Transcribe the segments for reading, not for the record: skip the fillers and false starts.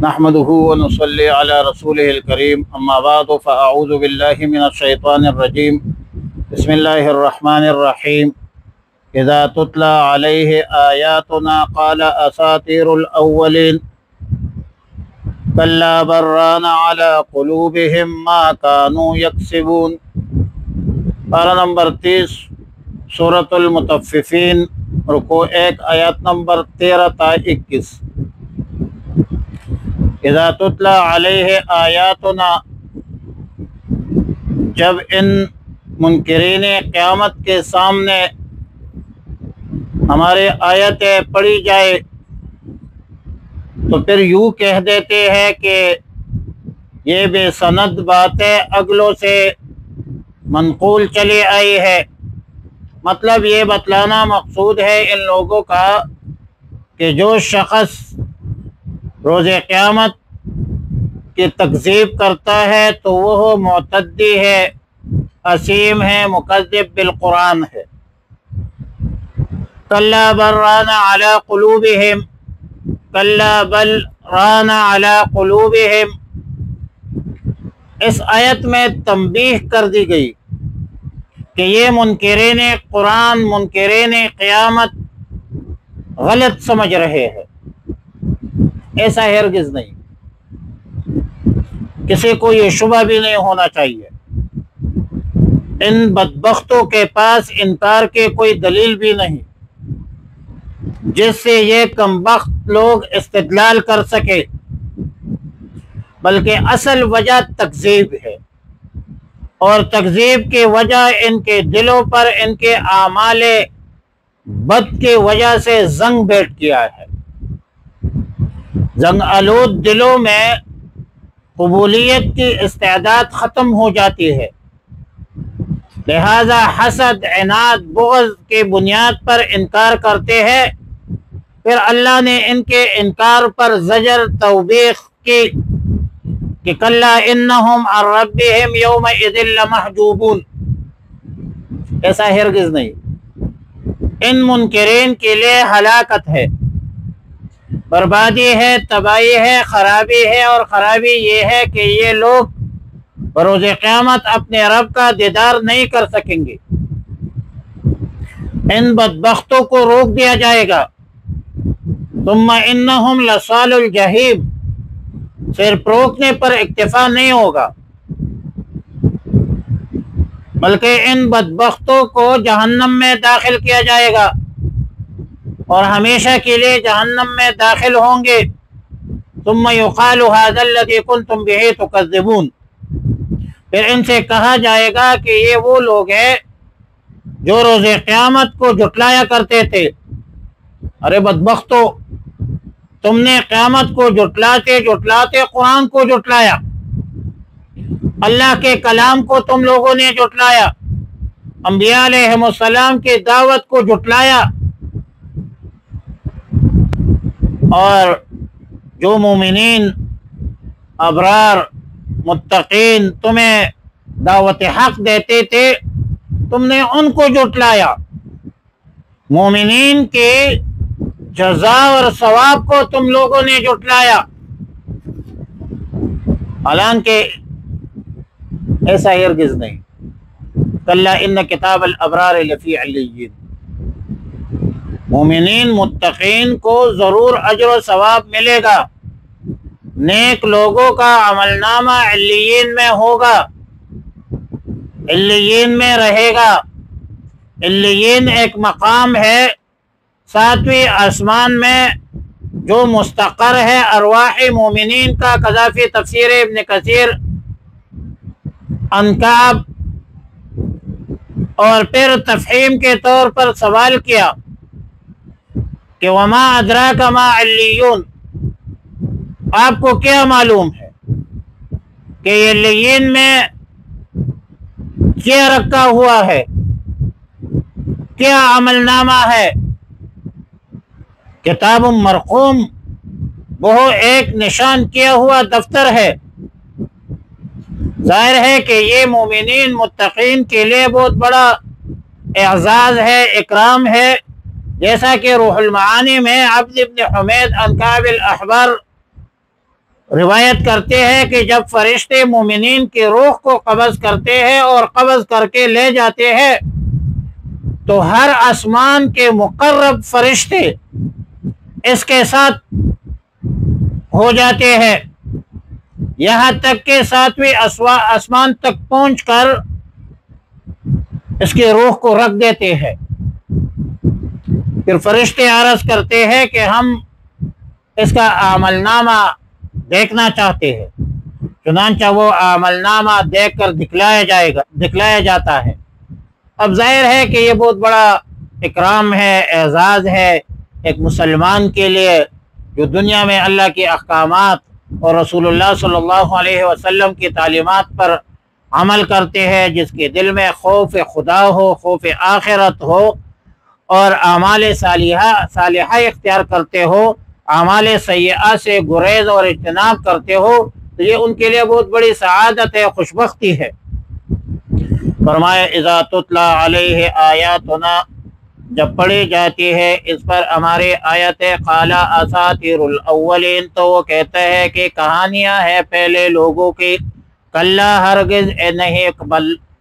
نحمده ونصلي على رسوله الكريم اما بعد فاعوذ بالله من الشيطان الرجيم بسم الله الرحمن الرحيم اذا تتلى عليه آياتنا قال اساطير الاولين كلا بل ران على قلوبهم ما كانوا يكسبون۔ پارہ نمبر 30 سورۃ المطففین، رکوع 1 آیات نمبر 13 تا 21۔ اذا تتلی علیہ آیاتنا، جب ان منکرین قیامت کے سامنے ہمارے آیتیں پڑھی جائے تو پھر یوں کہہ دیتے ہیں کہ یہ بے سند باتیں اگلوں سے منقول چلی آئی ہے۔ مطلب یہ بتلانا مقصود ہے ان لوگوں کا کہ جو شخص روز قیامت کی تکذیب کرتا ہے تو وہ معتدی ہے، اسیم ہے، مکذب بالقرآن ہے۔ کلا بل ران علی قلوبہم، کلا بل ران علی قلوبہم، اس آیت میں تنبیہ کر دی گئی کہ یہ منکرین قرآن، منکرین قیامت غلط سمجھ رہے ہیں۔ ایسا ہرگز نہیں، کسی کو یہ شبہ بھی نہیں ہونا چاہیے۔ ان بدبختوں کے پاس انکار کے کوئی دلیل بھی نہیں جس سے یہ کمبخت لوگ استدلال کر سکے، بلکہ اصل وجہ تکذیب ہے، اور تکذیب کی وجہ ان کے دلوں پر ان کے اعمال بد کی وجہ سے زنگ بیٹھ گیا ہے۔ زنگ آلود دلوں میں قبولیت کی استعداد ختم ہو جاتی ہے، لہذا حسد، عناد، بغض کی بنیاد پر انکار کرتے ہیں۔ پھر اللہ نے ان کے انکار پر زجر توبیخ کی کہ کلا انہم عن ربہم یومئذ لمحجوبون، ایسا ہرگز نہیں۔ ان منکرین کے لیے ہلاکت ہے، بربادی ہے، تباہی ہے، خرابی ہے، اور خرابی یہ ہے کہ یہ لوگ بروز قیامت اپنے رب کا دیدار نہیں کر سکیں گے۔ ان بدبختوں کو روک دیا جائے گا۔ ثم انہم لصال الجحیم، صرف روکنے پر اکتفا نہیں ہوگا، بلکہ ان بدبختوں کو جہنم میں داخل کیا جائے گا اور ہمیشہ کے لیے جہنم میں داخل ہوں گے۔ ثم یقال ھذا الذی کنتم بہ تکذبون، پھر ان سے کہا جائے گا کہ یہ وہ لوگ ہیں جو روز قیامت کو جھٹلایا کرتے تھے۔ ارے بدبختو، تم نے قیامت کو جھٹلاتے جھٹلاتے قرآن کو جھٹلایا، اللہ کے کلام کو تم لوگوں نے جھٹلایا، انبیاء علیہم السلام کی دعوت کو جھٹلایا، اور جو مومنین، ابرار، متقین تمہیں دعوت حق دیتے تھے تم نے ان کو جھٹلایا۔ مومنین کے جزا اور ثواب کو تم لوگوں نے جھٹلایا، حالانکہ ایسا ہرگز نہیں۔ کلا ان کتاب الابرار لفی علیین، مومنین متقین کو ضرور اجر و ثواب ملے گا۔ نیک لوگوں کا عمل نامہ علیین میں ہوگا، علیین میں رہے گا۔ علیین ایک مقام ہے 7ویں آسمان میں جو مستقر ہے ارواح مومنین کا۔ قذافی تفسیر ابن کثیر عن کعب، اور پھر تفہیم کے طور پر سوال کیا کہ وما ادراک ما علیون، آپ کو کیا معلوم ہے کہ یہ علیین میں کیا رکھا ہوا ہے، کیا عمل نامہ ہے؟ کتاب مرقوم، وہ ایک نشان کیا ہوا دفتر ہے۔ ظاہر ہے کہ یہ مومنین متقین کے لیے بہت بڑا اعزاز ہے، اکرام ہے، جیسا کہ روح المعانی میں عبد ابن حمید عن کعب الاحبار روایت کرتے ہیں کہ جب فرشتے مومنین کی روح کو قبض کرتے ہیں اور قبض کر کے لے جاتے ہیں تو ہر آسمان کے مقرب فرشتے اس کے ساتھ ہو جاتے ہیں، یہاں تک کہ 7ویں آسمان تک پہنچ کر اس کی روح کو رکھ دیتے ہیں۔ پھر فرشتے عرض کرتے ہیں کہ ہم اس کا عمل نامہ دیکھنا چاہتے ہیں، چنانچہ وہ عمل نامہ دیکھ کر دکھلایا جاتا ہے۔ اب ظاہر ہے کہ یہ بہت بڑا اکرام ہے، اعزاز ہے ایک مسلمان کے لیے جو دنیا میں اللہ کے احکامات اور رسول اللہ صلی اللہ علیہ وسلم کی تعلیمات پر عمل کرتے ہیں، جس کے دل میں خوف خدا ہو، خوف آخرت ہو اور اعمال صالحہ اختیار کرتے ہو، اعمال سیئہ سے گریز اور اجتناب کرتے ہو، تو یہ ان کے لیے بہت بڑی سعادت ہے، خوشبختی ہے۔ فرمایا اذا تتلی علیہ آیاتنا، جب پڑھی جاتی ہے اس پر ہماری آیتیں، قال اساطیر الاولین، تو وہ کہتا ہے کہ کہانیاں ہیں پہلے لوگوں کی، کلا ہرگز نہیں،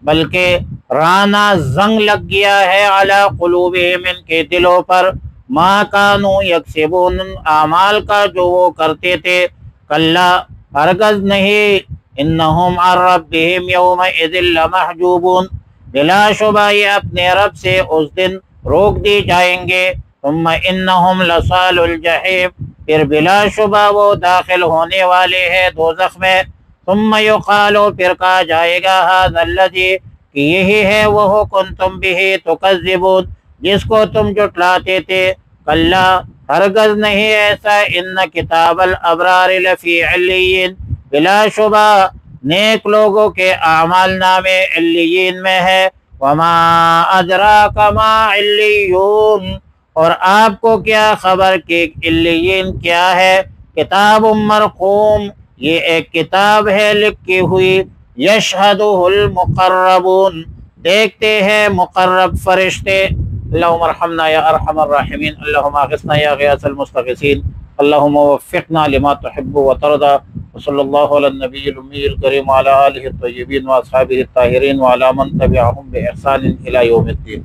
بلکہ رانا زنگ لگ گیا ہے، علی قلوبہم، ان کے دلوں پر، ما کانوا یکسبون، اعمال کا جو وہ کرتے تھے، کلا ہرگز نہیں، انہم عن ربہم یومئذ لمحجوبون، بلا شبہ یہ اپنے رب سے اس دن روک دی جائیں گے، ثم انہم لصال الجحیم، پھر بلا شبہ وہ داخل ہونے والے ہیں دوزخ میں، ثم یقال، پھر کہا جائے گا، ھذا الذی، کہ یہی ہے وہ کنتم بہ تکذبون، جس کو تم جھٹلاتے تھے، کلا ہرگز نہیں ایسا، ان کتاب الابرار لفی علیین، بلا شبہ نیک لوگوں کے اعمال نامے علیین میں ہے، وما ادراک ما علیون، اور آپ کو کیا خبر کہ علیین کیا ہے، کتاب مرقوم، یہ ایک کتاب ہے لکھی ہوئی، یشہدہ المقربون، دیکھتے ہیں مقرب فرشتے۔ اللہم ارحمنا یا ارحم الراحمین، اللہم اغثنا یا غیاث المستغیثین، اللہم وفقنا لما تحب وترضى، وصلی اللہ علی النبی الامی الکریم وعلی آلہ الطیبین واصحابہ الطاہرین وعلی من تبعہم بإحسان الی یوم الدین۔